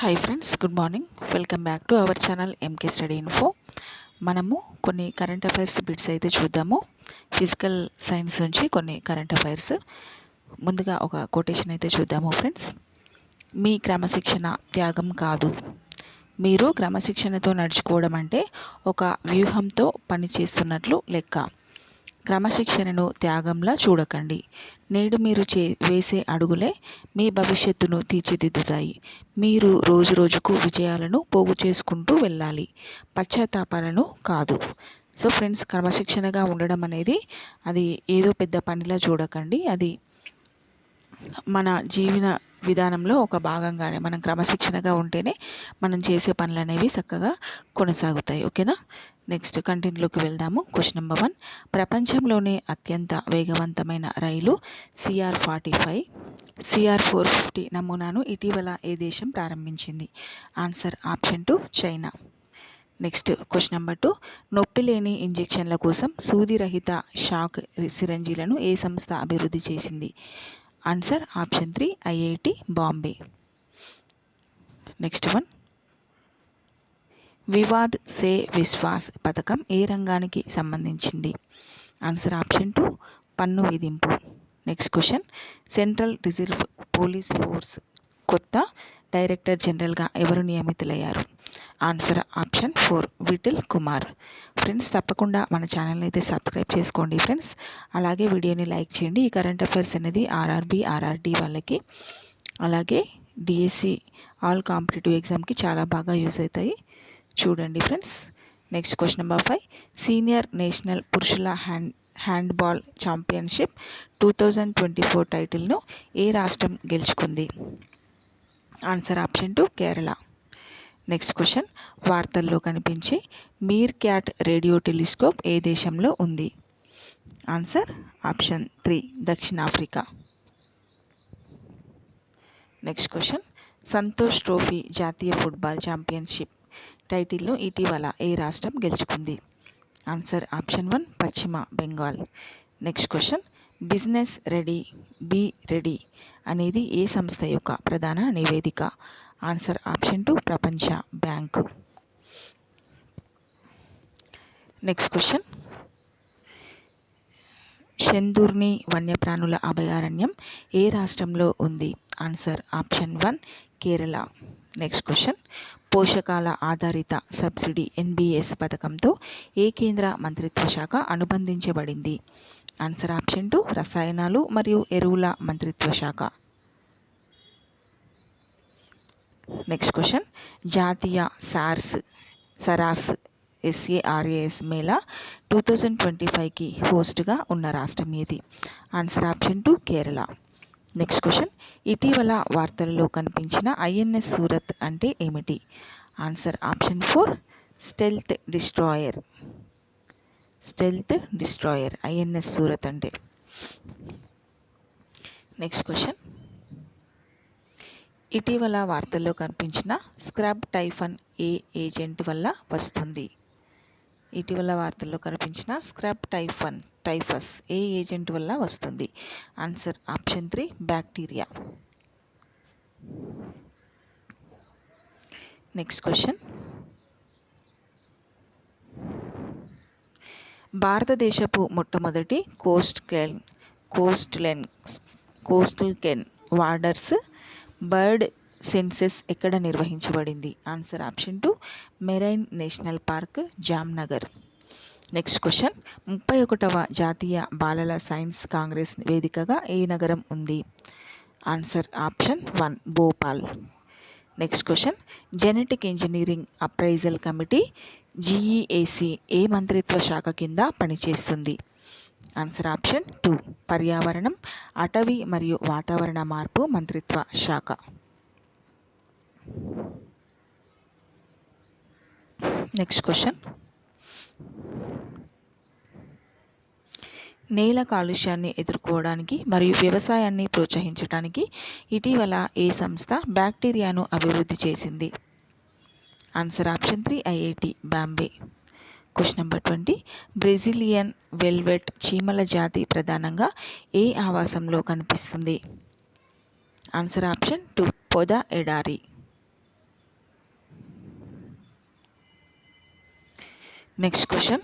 Hi friends, good morning. Welcome back to our channel MK study info. మనము కొన్ని current affairs bits అయితే చూద్దాము. Physical science నుంచి కొన్ని కరెంట్ అఫైర్స్. ముందుగా ఒక కొటేషన్ అయితే చూద్దాము ఫ్రెండ్స్. మీ క్రమశిక్షణ త్యాగం కాదు, మీరు క్రమశిక్షణతో నడుచుకోవడం అంటే ఒక వ్యూహంతో పనిచేస్తున్నట్లు లెక్క. క్రమశిక్షణను త్యాగంలా చూడకండి. నేడు మీరు వేసే అడుగులే మీ భవిష్యత్తును తీర్చిదిద్దుతాయి. మీరు రోజు రోజుకు విజయాలను పోగు చేసుకుంటూ వెళ్ళాలి, పశ్చాత్తాపాలను కాదు. సో ఫ్రెండ్స్, క్రమశిక్షణగా ఉండడం అనేది అది ఏదో పెద్ద పనిలా చూడకండి. అది మన జీవన విధానంలో ఒక భాగంగానే మనం క్రమశిక్షణగా ఉంటేనే మనం చేసే పనులు అనేవి చక్కగా కొనసాగుతాయి. ఓకేనా? నెక్స్ట్ కంటెంట్లోకి వెళ్దాము. Question number 1. ప్రపంచంలోనే అత్యంత వేగవంతమైన రైలు CR-45 CR-450 నమూనాను ఇటీవల ఏ దేశం ప్రారంభించింది? Answer option 2 China. Next question number 2. నొప్పి లేని ఇంజెక్షన్ల కోసం సూదిరహిత షాక్ సిరంజీలను ఏ సంస్థ అభివృద్ధి చేసింది? Answer option 3 IIT Bombay. Next 1. Vivad Se Vishwas పథకం ఏ రంగానికి సంబంధించింది? ఆన్సర్ ఆప్షన్ 2 పన్ను విధింపు. Next question. Central reserve police force కొత్త డైరెక్టర్ జనరల్గా ఎవరు నియమితులయ్యారు? Answer option 4 Vitthal Kumar. Friends, తప్పకుండా మన ఛానల్ని అయితే సబ్స్క్రైబ్ చేసుకోండి ఫ్రెండ్స్. అలాగే వీడియోని లైక్ చేయండి. ఈ కరెంట్ అఫైర్స్ అనేది RRB RRD వాళ్ళకి, అలాగే DSC ఆల్ కాంపిటేటివ్ ఎగ్జామ్కి చాలా బాగా యూజ్ అవుతాయి. చూడండి friends. Next question number 5. Senior national పురుషుల హ్యాండ్బాల్ ఛాంపియన్షిప్ 2024 టైటిల్ను ఏ రాష్ట్రం గెలుచుకుంది? Answer option 2 Kerala. Next question. వార్తల్లో కనిపించే మీర్ క్యాట్ రేడియో టెలిస్కోప్ ఏ దేశంలో ఉంది? ఆన్సర్ ఆప్షన్ 3 దక్షిణాఫ్రికా. Next question. సంతోష్ ట్రోఫీ జాతీయ ఫుట్బాల్ ఛాంపియన్షిప్ టైటిల్ను ఇటీవల ఏ రాష్ట్రం గెలుచుకుంది? Answer option 1 Paschim Bengal. Next question. Business ready B ready అనేది ఏ సంస్థ యొక్క ప్రధాన నివేదిక? ఆన్సర్ ఆప్షన్ 2 ప్రపంచ బ్యాంకు. Next question. షెందుర్ని వన్యప్రాణుల అభయారణ్యం ఏ రాష్ట్రంలో ఉంది? Answer option 1 Kerala. Next question. పోషకాల ఆధారిత సబ్సిడీ NBS పథకంతో ఏ కేంద్ర మంత్రిత్వ శాఖ అనుబంధించబడింది? ఆన్సర్ ఆప్షన్ 2 రసాయనాలు మరియు ఎరువుల మంత్రిత్వ శాఖ. Next question. జాతీయ సరాస్ SARAS మేళా 2025కి హోస్ట్గా ఉన్న రాష్ట్రం ఏది? Answer option 2 Kerala. Next question. ఇటీవల వార్తల్లో కనిపించిన INS సూరత్ అంటే ఏమిటి? Answer option 4 stealth destroyer INS Surat అంటే. Next question. ఇటీవల వార్తల్లో కనిపించిన స్క్రబ్ టైఫన్ ఏ ఏజెంట్ వల్ల వస్తుంది? ఇటీవల వార్తల్లో కనిపించిన స్క్రబ్ టైఫస్ ఏ ఏజెంట్ వల్ల వస్తుంది? Answer option 3 bacteria. Next question. భారతదేశపు మొట్టమొదటి కోస్టల్ కెన్ వార్డర్స్ బర్డ్ సెన్సెస్ ఎక్కడ నిర్వహించబడింది? Answer option 2 marine national park Jamnagar. Next question. 31వ జాతీయ బాలల సైన్స్ కాంగ్రెస్ వేదికగా ఏ నగరం ఉంది? Answer option 1 Bhopal. Next question. Genetic engineering appraisal committee GEAC ఏ మంత్రిత్వ శాఖ కింద పనిచేస్తుంది? ఆన్సర్ ఆప్షన్ 2 పర్యావరణం, అటవీ మరియు వాతావరణ మార్పు మంత్రిత్వ శాఖ. Next question. నేల కాలుష్యాన్ని ఎదుర్కోవడానికి మరియు వ్యవసాయాన్ని ప్రోత్సహించడానికి ఇటీవల ఏ సంస్థ బ్యాక్టీరియాను అభివృద్ధి చేసింది? Answer option 3 IIT Bombay. Question number 20. Brazilian velvet చీమల జాతి ప్రధానంగా ఏ ఆవాసంలో కనిపిస్తుంది? ఆన్సర్ ఆప్షన్ 2 పొద ఎడారి. నెక్స్ట్ క్వశ్చన్,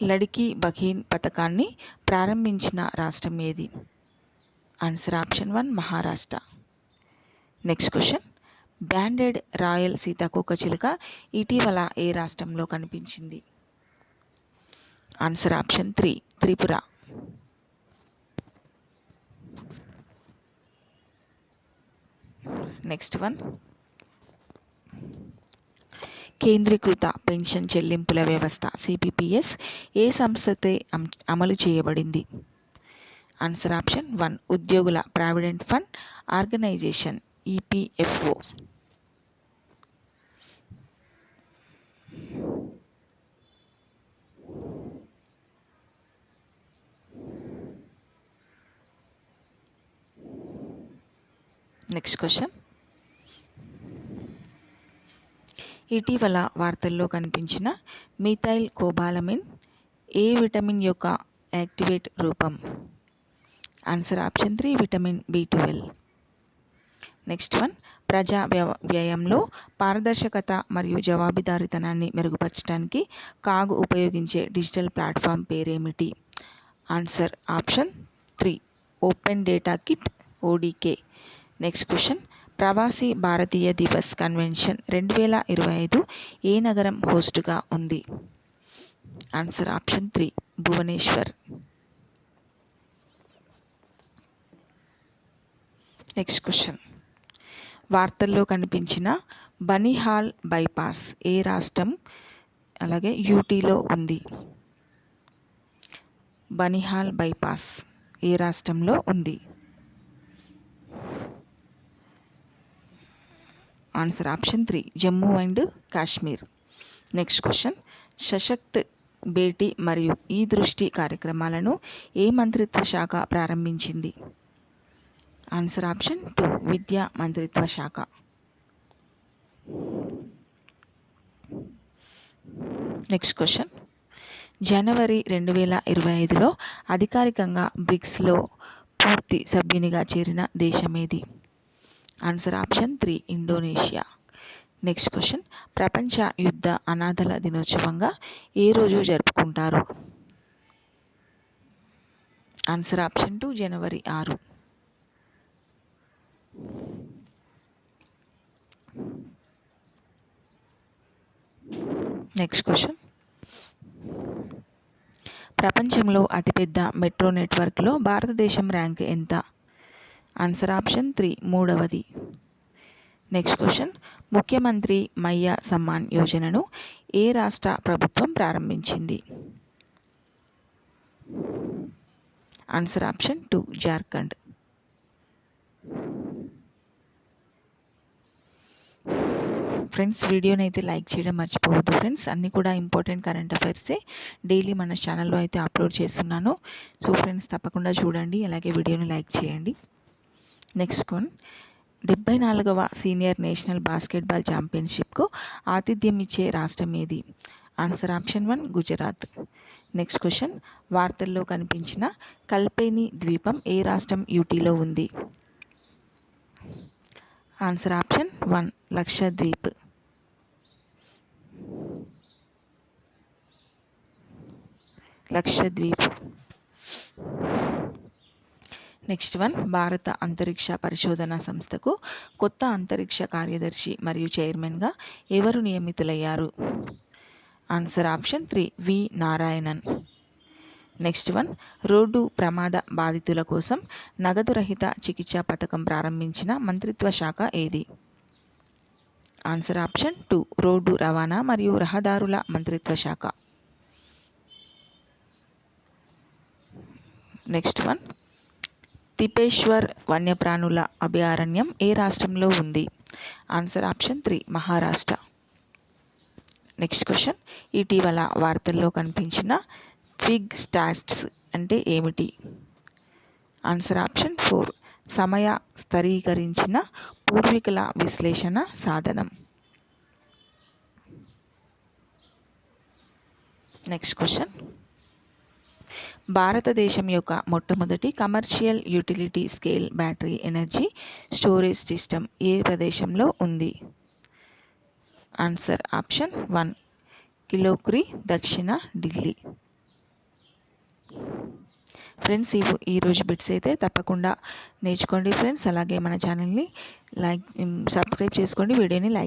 లడికి బఖీన్ పథకాన్ని ప్రారంభించిన రాష్ట్రం ఏది? Answer option 1 Maharashtra. Next question, banded royal సీతాకోకచిలుక ఇటీవల ఏ రాష్ట్రంలో కనిపించింది? Answer option 3 Tripura. Next one, కేంద్రీకృత పెన్షన్ చెల్లింపుల వ్యవస్థ సిపిపిఎస్ ఏ సంస్థతే అమలు చేయబడింది? ఆన్సర్ ఆప్షన్ 1 ఉద్యోగుల provident fund organisation EPFO. Next question, ఇటీవల వార్తల్లో కనిపించిన మిథైల్ కోబాలమిన్ ఏ విటమిన్ యొక్క యాక్టివేట్ రూపం? Answer option 3 vitamin B12. Next one, ప్రజా వ్యయంలో పారదర్శకత మరియు జవాబుదారీతనాన్ని మెరుగుపరచడానికి కాగ్ ఉపయోగించే డిజిటల్ ప్లాట్ఫామ్ పేరేమిటి? Answer option 3 open data kit ODK. Next question, Pravasi Bharatiya Divas convention 2025 ఏ నగరం హోస్టుగా ఉంది? Answer option 3 Bhubaneswar. Next question, వార్తల్లో కనిపించిన బనిహాల్ బైపాస్ ఏ రాష్ట్రం అలాగే యూటీలో ఉంది? బనిహాల్ బైపాస్ ఏ రాష్ట్రంలో ఉంది? Answer option 3 Jammu and Kashmir. Next question, Sashakt Beti మరియు ఈ దృష్టి కార్యక్రమాలను ఏ మంత్రిత్వ శాఖ ప్రారంభించింది? ఆన్సర్ ఆప్షన్ 2 విద్యా మంత్రిత్వ శాఖ. నెక్స్ట్ క్వశ్చన్, జనవరి 2025లో అధికారికంగా బ్రిక్స్లో పూర్తి సభ్యునిగా చేరిన దేశమేది? Answer option 3 Indonesia. Next question, ప్రపంచ యుద్ధ అనాథల దినోత్సవంగా ఏ రోజు జరుపుకుంటారు? ఆన్సర్ ఆప్షన్ 2 జనవరి 6. నెక్స్ట్ క్వశ్చన్, ప్రపంచంలో అతిపెద్ద మెట్రో నెట్వర్క్లో భారతదేశం ర్యాంక్ ఎంత? ఆన్సర్ ఆప్షన్ 3 మూడవది. నెక్స్ట్ క్వశ్చన్, ముఖ్యమంత్రి మయ్య సమ్మాన్ యోజనను ఏ రాష్ట్ర ప్రభుత్వం ప్రారంభించింది? Answer option 2 Jharkhand. ఫ్రెండ్స్, వీడియోని అయితే లైక్ చేయడం మర్చిపోవద్దు ఫ్రెండ్స్. అన్నీ కూడా ఇంపార్టెంట్ కరెంట్ అఫైర్సే డైలీ మన ఛానల్లో అయితే అప్లోడ్ చేస్తున్నాను. సో ఫ్రెండ్స్, తప్పకుండా చూడండి, అలాగే వీడియోని లైక్ చేయండి. నెక్స్ట్ వన్, 74వ సీనియర్ నేషనల్ బాస్కెట్బాల్ ఛాంపియన్షిప్కు ఆతిథ్యం ఇచ్చే రాష్ట్రం ఏది? Answer option 1 Gujarat. Next question, వార్తల్లో కనిపించిన కల్పేని ద్వీపం ఏ రాష్ట్రం యూటీలో ఉంది? Answer option 1 Lakshadweep. Next one, భారత అంతరిక్ష పరిశోధన సంస్థకు కొత్త అంతరిక్ష కార్యదర్శి మరియు చైర్మన్గా ఎవరు నియమితులయ్యారు? ఆన్సర్ ఆప్షన్ 3 వి నారాయణన్. నెక్స్ట్ వన్, రోడ్డు ప్రమాద బాధితుల కోసం నగదు రహిత చికిత్స పథకం ప్రారంభించిన మంత్రిత్వ శాఖ ఏది? ఆన్సర్ ఆప్షన్ 2 రోడ్డు రవాణా మరియు రహదారుల మంత్రిత్వ శాఖ. నెక్స్ట్ వన్, తిపేశ్వర్ వన్యప్రాణుల అభయారణ్యం ఏ రాష్ట్రంలో ఉంది? Answer option 3 Maharashtra. Next question, ఇటీవల వార్తల్లో కనిపించిన ఫిగ్ స్టాట్స్ అంటే ఏమిటి? ఆన్సర్ ఆప్షన్ 4 సమయ స్థిరీకరించిన పూర్వీకుల విశ్లేషణ సాధనం. నెక్స్ట్ క్వశ్చన్, భారతదేశం యొక్క మొట్టమొదటి commercial utility scale battery energy storage system ఏ ప్రదేశంలో ఉంది? ఆన్సర్ ఆప్షన్ 1 కిలోక్రీ దక్షిణ ఢిల్లీ. ఫ్రెండ్స్ ఈరోజు బిట్స్ అయితే తప్పకుండా నేర్చుకోండి ఫ్రెండ్స్. అలాగే మన ఛానల్ని సబ్స్క్రైబ్ చేసుకోండి, వీడియోని లైక్